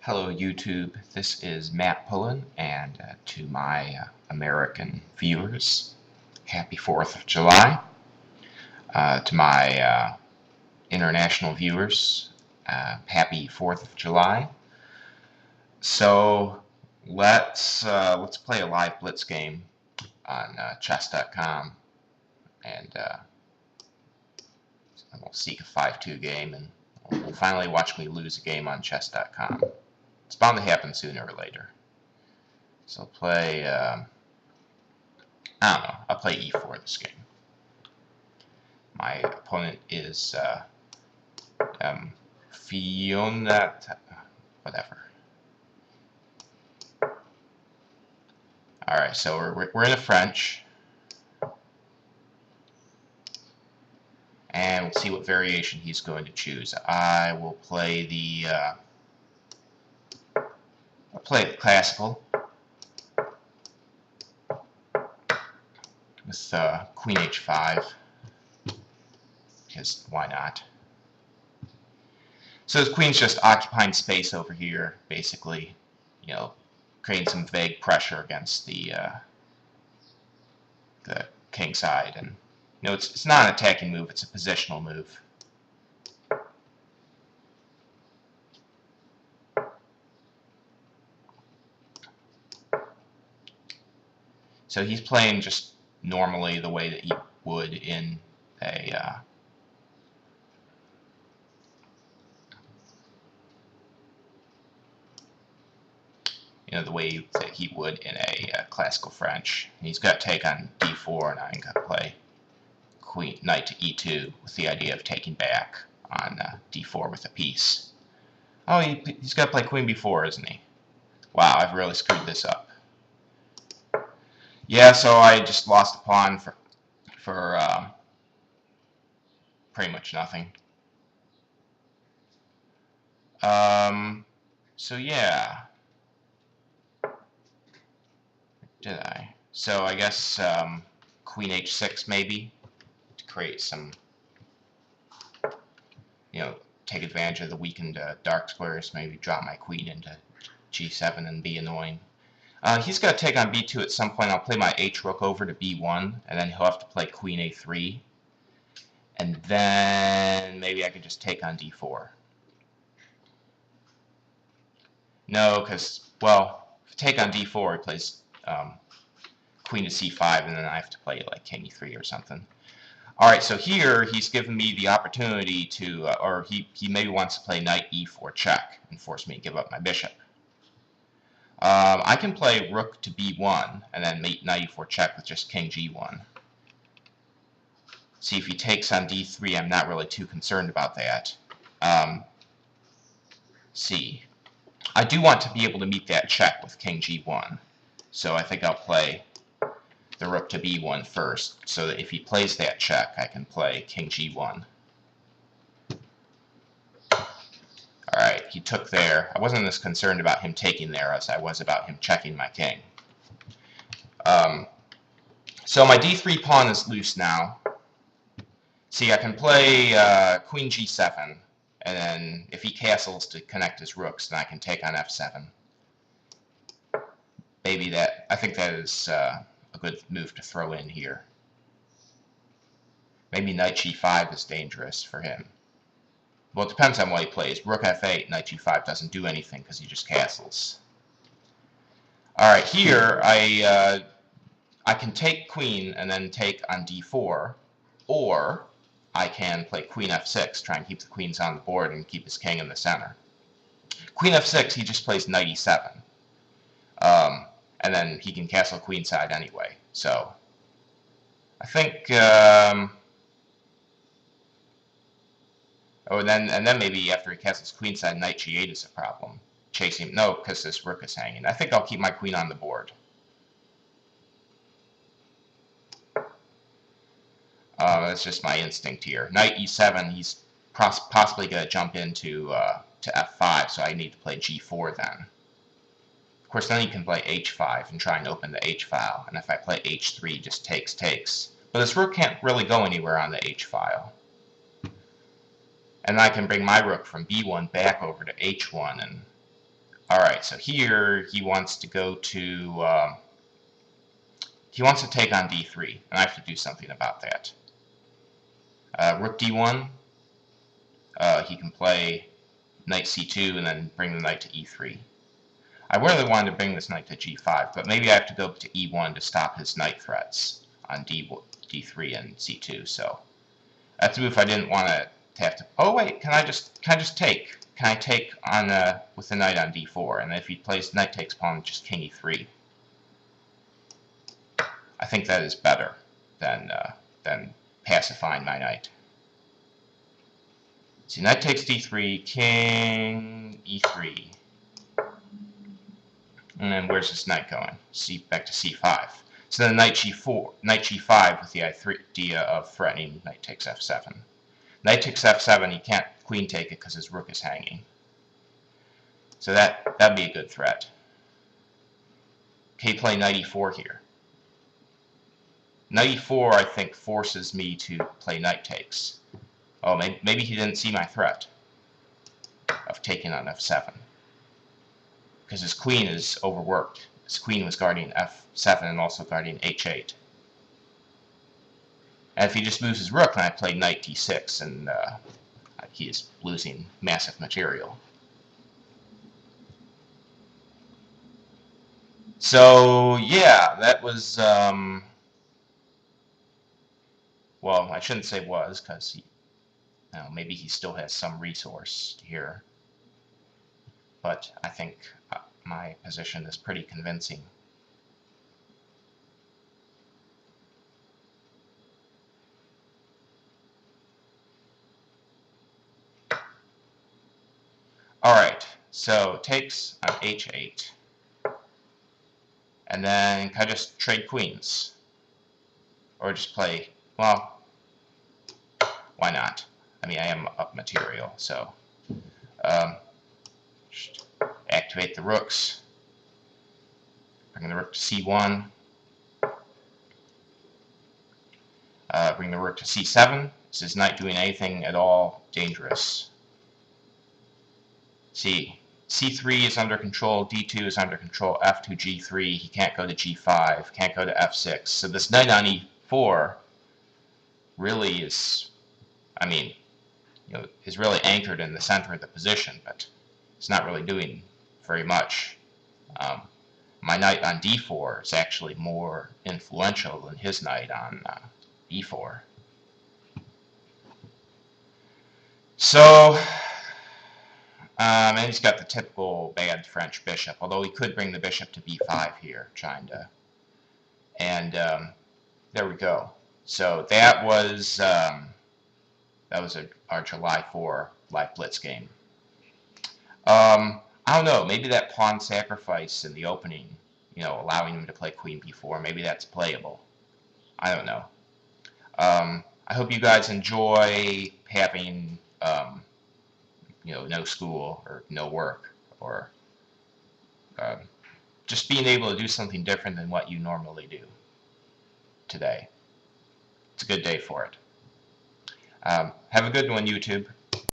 Hello YouTube, this is Matt Pullen, and to my American viewers, happy 4th of July. To my international viewers, happy 4th of July. So let's play a live Blitz game on chess.com, and we'll seek a 5-2 game, and we'll finally watch me lose a game on chess.com. It's bound to happen sooner or later. So I'll play, I don't know, I'll play e4 this game. My opponent is Fiona, whatever. Alright, so we're in the French. And we'll see what variation he's going to choose. I will play the classical with Queen H5, because why not? So his queen's just occupying space over here, basically, you know, creating some vague pressure against the king side, and you know, it's not an attacking move; it's a positional move. So he's playing just normally the way that he would in a you know, the way that he would in a classical French. And he's got to take on d4, and I'm going to play knight to e2 with the idea of taking back on d4 with a piece. Oh, he's got to play queen b4, isn't he? Wow, I've really screwed this up. Yeah, so I just lost a pawn for pretty much nothing. So yeah. Did I? So I guess queen h6 maybe to create some, you know, take advantage of the weakened dark squares. Maybe drop my queen into g7 and be annoying. He's got to take on b2 at some point. I'll play my h-rook over to b1, and then he'll have to play queen a3. And then maybe I could just take on d4. No, because, well, if I take on d4, he plays queen to c5, and then I have to play like king e3 or something. Alright, so here he's given me the opportunity to, or he maybe wants to play knight e4 check and force me to give up my bishop. I can play rook to b1 and then mate knight e4 check with just king g1. See, if he takes on d3, I'm not really too concerned about that. See, I do want to be able to meet that check with king g1, so I think I'll play the rook to b1 first, so that if he plays that check, I can play king g1. Alright, he took there. I wasn't as concerned about him taking there as I was about him checking my king. So my d3 pawn is loose now. See, I can play queen g7, and then if he castles to connect his rooks, then I can take on f7. Maybe that, I think that is a good move to throw in here. Maybe knight g5 is dangerous for him. Well, it depends on what he plays. Rook f8, knight g5 doesn't do anything because he just castles. Alright, here I can take queen and then take on d4, or I can play queen f6, try and keep the queens on the board and keep his king in the center. Queen f6, he just plays knight e7. And then he can castle queenside anyway. So I think oh, and then maybe after he castles queenside, knight g8 is a problem. Chasing, no, because this rook is hanging. I think I'll keep my queen on the board. That's just my instinct here. Knight e7, he's possibly going to jump into to f5, so I need to play g4 then. Of course, then he can play h5 and try and open the h-file, and if I play h3, just takes. But this rook can't really go anywhere on the h-file. And I can bring my rook from b1 back over to h1, and Alright, so here he wants to go to, he wants to take on d3, and I have to do something about that. Rook d1, he can play knight c2 and then bring the knight to e3. I really wanted to bring this knight to g5, but maybe I have to go to e1 to stop his knight threats on d3 and c2, so that's a move I didn't want to have to... Oh wait, can I just take? Can I take on with the knight on d4? And if he plays knight takes pawn, just king e3. I think that is better than pacifying my knight. See, knight takes d3, king e3. And then where's this knight going? Back to c5. So then knight g5 with the idea of threatening knight takes f7. Knight takes f7, he can't queen take it because his rook is hanging. So that'd be a good threat. Okay, play knight e4 here. Knight e4, I think, forces me to play knight takes. Oh, maybe he didn't see my threat of taking on f7. Because his queen is overworked. His queen was guarding f7 and also guarding h8. And if he just moves his rook, then I play knight d6, and he is losing massive material. So, yeah, that was, well, I shouldn't say was, because maybe he still has some resource here. But I think my position is pretty convincing. Alright, so takes on h8. And then can I just trade queens? Or just play, well, why not? I mean, I am up material, so just activate the rooks. Bring the rook to c1. Bring the rook to c7. Is his knight doing anything at all dangerous? See, c3 is under control, d2 is under control, f2, g3, he can't go to g5, can't go to f6. So this knight on e4 really is, I mean, is really anchored in the center of the position, but it's not really doing very much. My knight on d4 is actually more influential than his knight on e4. So, and he's got the typical bad French bishop, although he could bring the bishop to b5 here, trying to, and there we go. So that was our July 4 live Blitz game. I don't know, maybe that pawn sacrifice in the opening, allowing him to play queen b4, maybe that's playable. I don't know. I hope you guys enjoy having, no school or no work, or just being able to do something different than what you normally do today. It's a good day for it. Have a good one, YouTube.